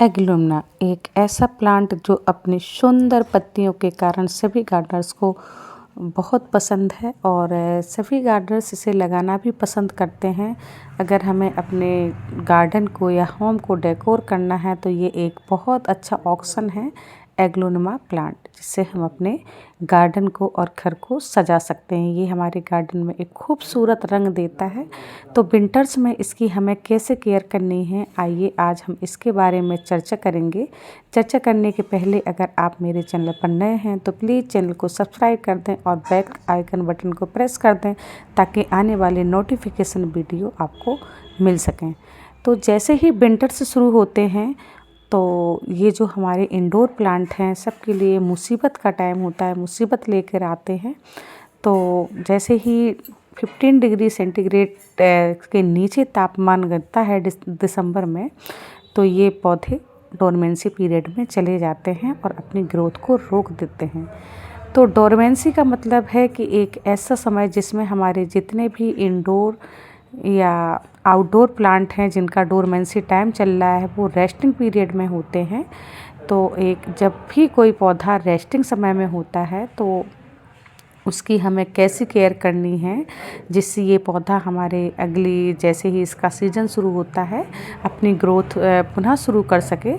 Aglaonema एक ऐसा plant जो अपनी सुंदर पत्तियों के कारण सभी गार्डनर्स को बहुत पसंद है और सभी गार्डनर्स इसे लगाना भी पसंद करते हैं। अगर हमें अपने गार्डन को या होम को डेकोर करना है तो ये एक बहुत अच्छा ऑप्शन है एग्लोनिमा प्लांट, जिससे हम अपने गार्डन को और घर को सजा सकते हैं। ये हमारे गार्डन में एक खूबसूरत रंग देता है। तो विंटर्स में इसकी हमें कैसे केयर करनी है, आइए आज हम इसके बारे में चर्चा करेंगे। चर्चा करने के पहले अगर आप मेरे चैनल पर नए हैं तो प्लीज़ चैनल को सब्सक्राइब कर दें और बेल आइकन बटन को प्रेस कर दें ताकि आने वाले नोटिफिकेशन वीडियो आपको मिल सकें। तो जैसे ही विंटर्स शुरू होते हैं तो ये जो हमारे इंडोर प्लांट हैं सबके लिए मुसीबत का टाइम होता है, मुसीबत लेकर आते हैं। तो जैसे ही 15 डिग्री सेंटीग्रेड के नीचे तापमान गिरता है दिसंबर में, तो ये पौधे डोरमेंसी पीरियड में चले जाते हैं और अपनी ग्रोथ को रोक देते हैं। तो डोरमेंसी का मतलब है कि एक ऐसा समय जिसमें हमारे जितने भी इंडोर या आउटडोर प्लांट हैं जिनका डोरमेंसी टाइम चल रहा है वो रेस्टिंग पीरियड में होते हैं। तो जब भी कोई पौधा रेस्टिंग समय में होता है तो उसकी हमें कैसी केयर करनी है जिससे ये पौधा हमारे अगली जैसे ही इसका सीज़न शुरू होता है अपनी ग्रोथ पुनः शुरू कर सके।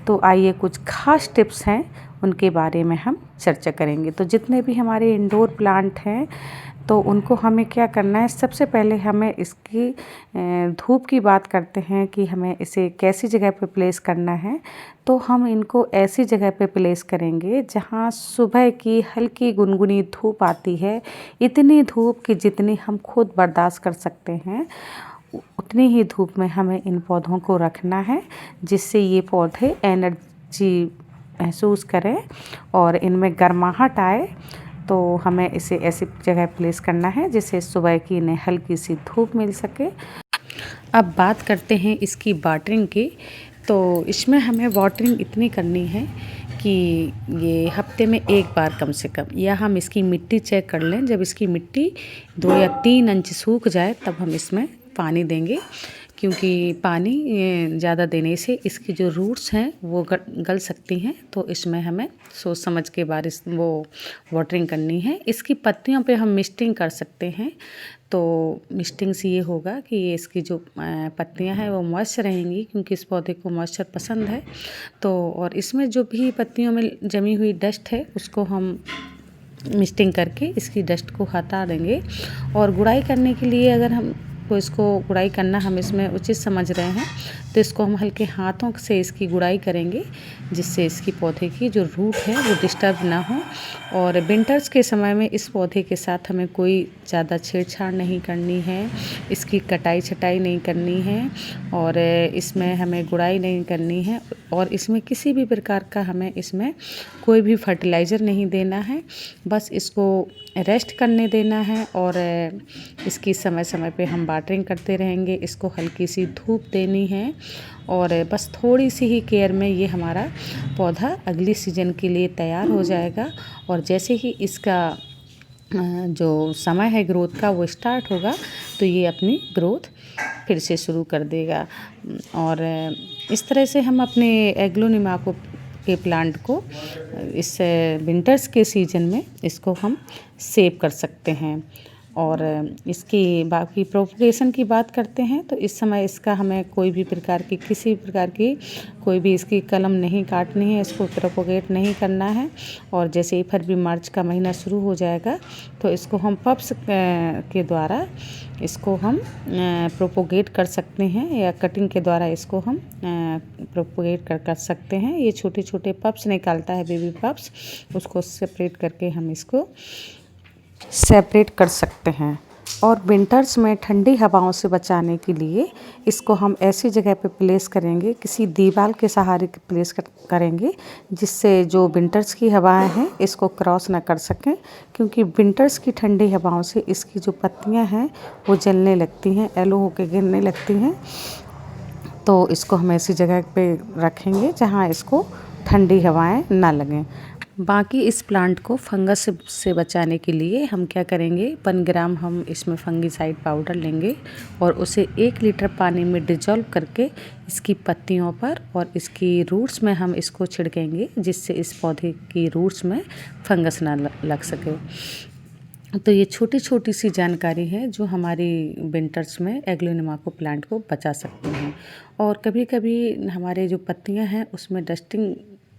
तो आइए कुछ खास टिप्स हैं उनके बारे में हम चर्चा करेंगे। तो जितने भी हमारे इंडोर प्लांट हैं तो उनको हमें क्या करना है, सबसे पहले हमें इसकी धूप की बात करते हैं कि हमें इसे कैसी जगह पे प्लेस करना है। तो हम इनको ऐसी जगह पे प्लेस करेंगे जहाँ सुबह की हल्की गुनगुनी धूप आती है, इतनी धूप कि जितनी हम खुद बर्दाश्त कर सकते हैं उतनी ही धूप में हमें इन पौधों को रखना है, जिससे ये पौधे एनर्जी महसूस करें और इनमें गर्माहट आए। तो हमें इसे ऐसी जगह प्लेस करना है जिससे सुबह की इन्हें हल्की सी धूप मिल सके। अब बात करते हैं इसकी वाटरिंग की। तो इसमें हमें वाटरिंग इतनी करनी है कि ये हफ्ते में एक बार कम से कम, या हम इसकी मिट्टी चेक कर लें। जब इसकी मिट्टी 2 या 3 इंच सूख जाए तब हम इसमें पानी देंगे, क्योंकि पानी ज़्यादा देने से इसकी जो रूट्स हैं वो गल सकती हैं। तो इसमें हमें सोच समझ के वो वाटरिंग करनी है। इसकी पत्तियों पे हम मिस्टिंग कर सकते हैं। तो मिस्टिंग से ये होगा कि इसकी जो पत्तियां हैं वो मॉइस्चर रहेंगी, क्योंकि इस पौधे को मॉइस्चर पसंद है। तो और इसमें जो भी पत्तियों में जमी हुई डस्ट है उसको हम मिस्टिंग करके इसकी डस्ट को हटा देंगे। और गुड़ाई करने के लिए अगर हम को इसको गुड़ाई करना हम इसमें उचित समझ रहे हैं तो इसको हम हल्के हाथों से इसकी गुड़ाई करेंगे, जिससे इसकी पौधे की जो रूट है वो डिस्टर्ब ना हो। और विंटर्स के समय में इस पौधे के साथ हमें कोई ज़्यादा छेड़छाड़ नहीं करनी है, इसकी कटाई छटाई नहीं करनी है और इसमें हमें गुड़ाई नहीं करनी है। और इसमें किसी भी प्रकार का हमें इसमें कोई भी फर्टिलाइज़र नहीं देना है, बस इसको रेस्ट करने देना है। और इसकी समय समय पे हम वाटरिंग करते रहेंगे, इसको हल्की सी धूप देनी है और बस थोड़ी सी ही केयर में ये हमारा पौधा अगली सीजन के लिए तैयार हो जाएगा। और जैसे ही इसका जो समय है ग्रोथ का वो स्टार्ट होगा तो ये अपनी ग्रोथ फिर से शुरू कर देगा। और इस तरह से हम अपने एग्लोनिमा के प्लांट को इस विंटर्स के सीजन में इसको हम सेव कर सकते हैं। और इसकी बाकी प्रोपगेशन की बात करते हैं तो इस समय इसका हमें कोई भी प्रकार की किसी प्रकार की कोई भी इसकी कलम नहीं काटनी है, इसको प्रोपोगेट नहीं करना है। और जैसे ही फरवरी मार्च का महीना शुरू हो जाएगा तो इसको हम पप्स के द्वारा इसको हम प्रोपोगेट कर सकते हैं, या कटिंग के द्वारा इसको हम प्रोपोगेट कर सकते हैं। ये छोटे छोटे पप्स निकालता है, बेबी पप्स, उसको सेपरेट करके हम इसको सेपरेट कर सकते हैं। और विंटर्स में ठंडी हवाओं से बचाने के लिए इसको हम ऐसी जगह पे प्लेस करेंगे, किसी दीवार के सहारे प्लेस करेंगे, जिससे जो विंटर्स की हवाएं हैं इसको क्रॉस ना कर सकें। क्योंकि विंटर्स की ठंडी हवाओं से इसकी जो पत्तियां हैं वो जलने लगती हैं, येलो होकर गिरने लगती हैं। तो इसको हम ऐसी जगह पे रखेंगे जहाँ इसको ठंडी हवाएं ना लगें। बाकी इस प्लांट को फंगस से बचाने के लिए हम क्या करेंगे, 1 ग्राम हम इसमें फंगीसाइड पाउडर लेंगे और उसे 1 लीटर पानी में डिजॉल्व करके इसकी पत्तियों पर और इसकी रूट्स में हम इसको छिड़केंगे, जिससे इस पौधे की रूट्स में फंगस ना लग सके। तो ये छोटी छोटी सी जानकारी है जो हमारी विंटर्स में एग्लोनिमा प्लांट को बचा सकती हैं। और कभी कभी हमारे जो पत्तियां हैं उसमें डस्टिंग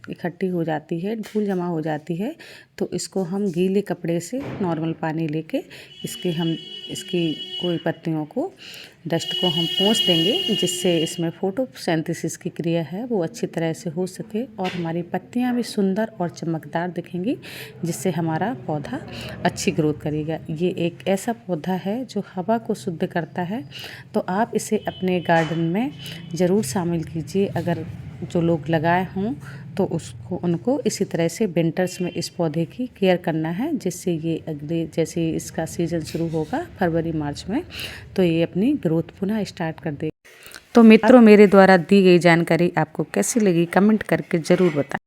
इकट्ठी हो जाती है, धूल जमा हो जाती है, तो इसको हम गीले कपड़े से नॉर्मल पानी लेके इसकी कोई पत्तियों को डस्ट को हम पोंछ देंगे, जिससे इसमें फोटोसिंथेसिस की क्रिया है वो अच्छी तरह से हो सके और हमारी पत्तियां भी सुंदर और चमकदार दिखेंगी, जिससे हमारा पौधा अच्छी ग्रोथ करेगा। ये एक ऐसा पौधा है जो हवा को शुद्ध करता है, तो आप इसे अपने गार्डन में ज़रूर शामिल कीजिए। अगर जो लोग लगाए हों तो उनको इसी तरह से विंटर्स में इस पौधे की केयर करना है, जिससे ये अगले जैसे इसका सीज़न शुरू होगा फरवरी मार्च में, तो ये अपनी ग्रोथ पुनः स्टार्ट कर देगा। तो मित्रों, मेरे द्वारा दी गई जानकारी आपको कैसी लगी कमेंट करके ज़रूर बताएं।